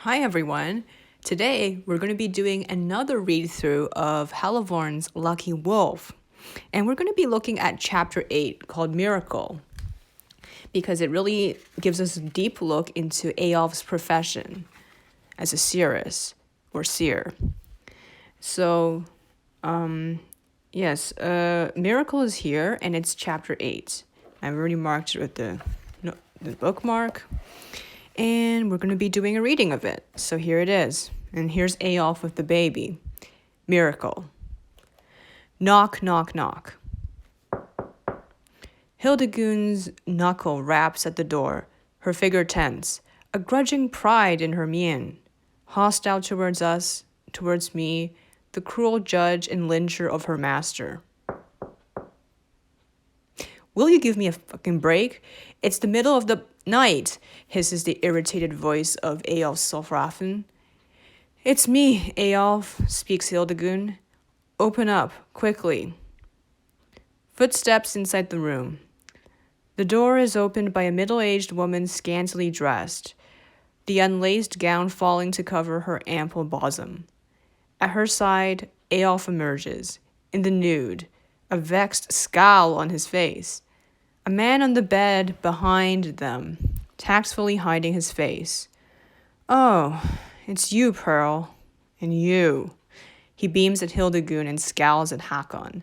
Hi everyone. Today we're going to be doing another read through of Halvorn's Lucky Wolf. And we're going to be looking at chapter 8 called Miracle because it really gives us a deep look into Eyolf's profession as a seeress or seer. So, Miracle is here and it's chapter 8. I've already marked it with the bookmark. And we're going to be doing a reading of it. So here it is. And here's Eyolf with the baby. Miracle. Knock, knock, knock. Hildegun's knuckle raps at the door, her figure tense, a grudging pride in her mien. Hostile towards us, towards me, the cruel judge and lyncher of her master. Will you give me a fucking break? It's the middle of the night, hisses the irritated voice of Eyolf Solfrafen. It's me, Eyolf, speaks Hildegun. Open up, quickly. Footsteps inside the room. The door is opened by a middle-aged woman scantily dressed, the unlaced gown falling to cover her ample bosom. At her side, Eyolf emerges, in the nude, a vexed scowl on his face. A man on the bed behind them, tactfully hiding his face. Oh, it's you, Pearl. And you. He beams at Hildegun and scowls at Hakon.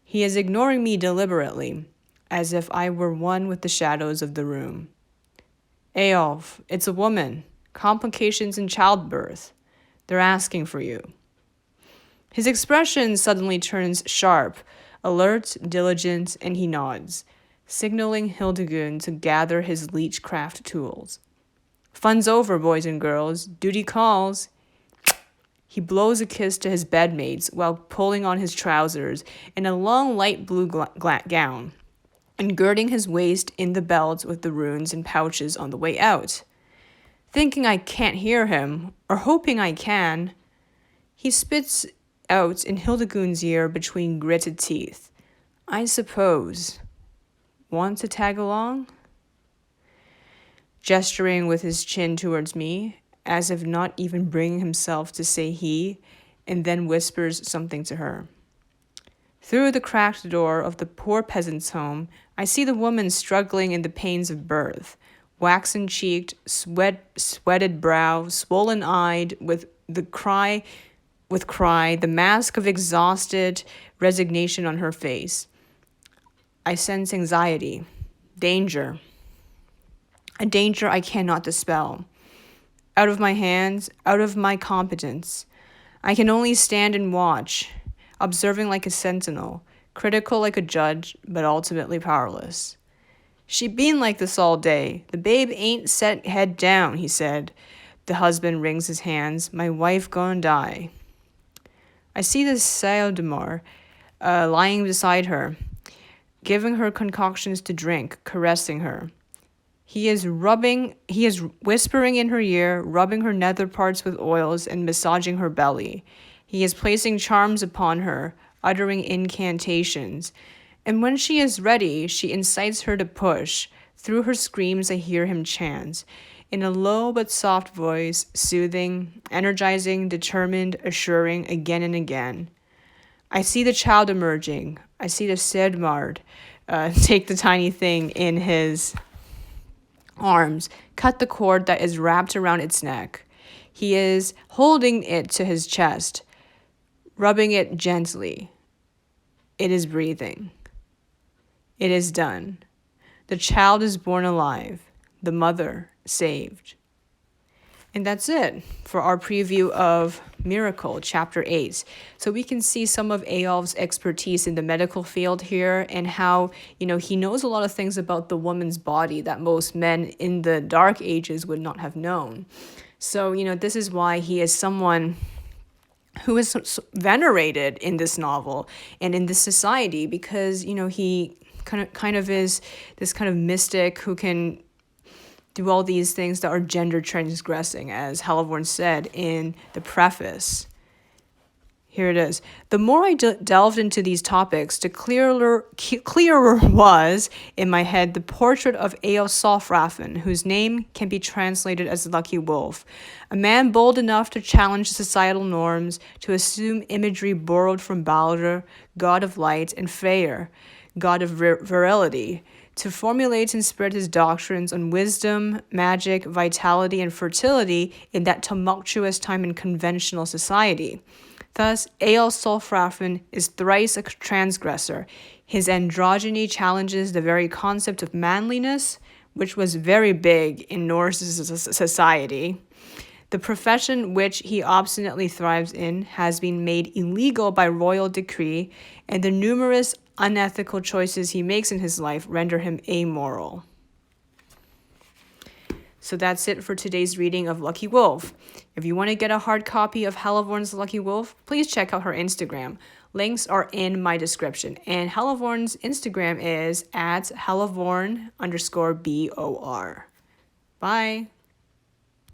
He is ignoring me deliberately, as if I were one with the shadows of the room. Eyolf, it's a woman. Complications in childbirth. They're asking for you. His expression suddenly turns sharp, alert, diligent, and he nods, signaling Hildegun to gather his leechcraft tools. Fun's over, boys and girls. Duty calls. He blows a kiss to his bedmates while pulling on his trousers in a long light blue gown and girding his waist in the belt with the runes and pouches on the way out. Thinking I can't hear him, or hoping I can, he spits out in Hildegun's ear between gritted teeth. I suppose. Want to tag along? Gesturing with his chin towards me, as if not even bringing himself to say he, and then whispers something to her. Through the cracked door of the poor peasant's home, I see the woman struggling in the pains of birth, waxen-cheeked, sweated brow, swollen-eyed, with cry, the mask of exhausted resignation on her face. I sense anxiety, danger, a danger I cannot dispel. Out of my hands, out of my competence. I can only stand and watch, observing like a sentinel, critical like a judge, but ultimately powerless. She been like this all day. The babe ain't set head down, he said. The husband wrings his hands. My wife gonna die. I see the Sayodimar lying beside her, giving her concoctions to drink, caressing her. He is whispering in her ear, rubbing her nether parts with oils and massaging her belly. He is placing charms upon her, uttering incantations. And when she is ready, she incites her to push. Through her screams, I hear him chant, in a low but soft voice, soothing, energizing, determined, assuring, again and again. I see the child emerging. I see the Sedmard take the tiny thing in his arms, cut the cord that is wrapped around its neck. He is holding it to his chest, rubbing it gently. It is breathing. It is done. The child is born alive. The mother saved. And that's it for our preview of Miracle, Chapter 8. So we can see some of Eyolf's expertise in the medical field here and how, he knows a lot of things about the woman's body that most men in the Dark Ages would not have known. So, this is why he is someone who is venerated in this novel and in this society because, he kind of is this kind of mystic who can do all these things that are gender transgressing, as Halvorn said in the preface. Here it is. The more I delved into these topics, the clearer was in my head the portrait of Eyolf, whose name can be translated as Lucky Wolf, a man bold enough to challenge societal norms, to assume imagery borrowed from Balder, god of light, and Freyr, god of virility, to formulate and spread his doctrines on wisdom, magic, vitality, and fertility in that tumultuous time in conventional society. Thus, Eyolf is thrice a transgressor. His androgyny challenges the very concept of manliness, which was very big in Norse society. The profession which he obstinately thrives in has been made illegal by royal decree, and the numerous unethical choices he makes in his life render him amoral. So that's it for today's reading of Lucky Wolf. If you want to get a hard copy of Helevorn's Lucky Wolf, please check out her Instagram. Links are in my description. And Helevorn's Instagram is @Helevorn_BOR. Bye.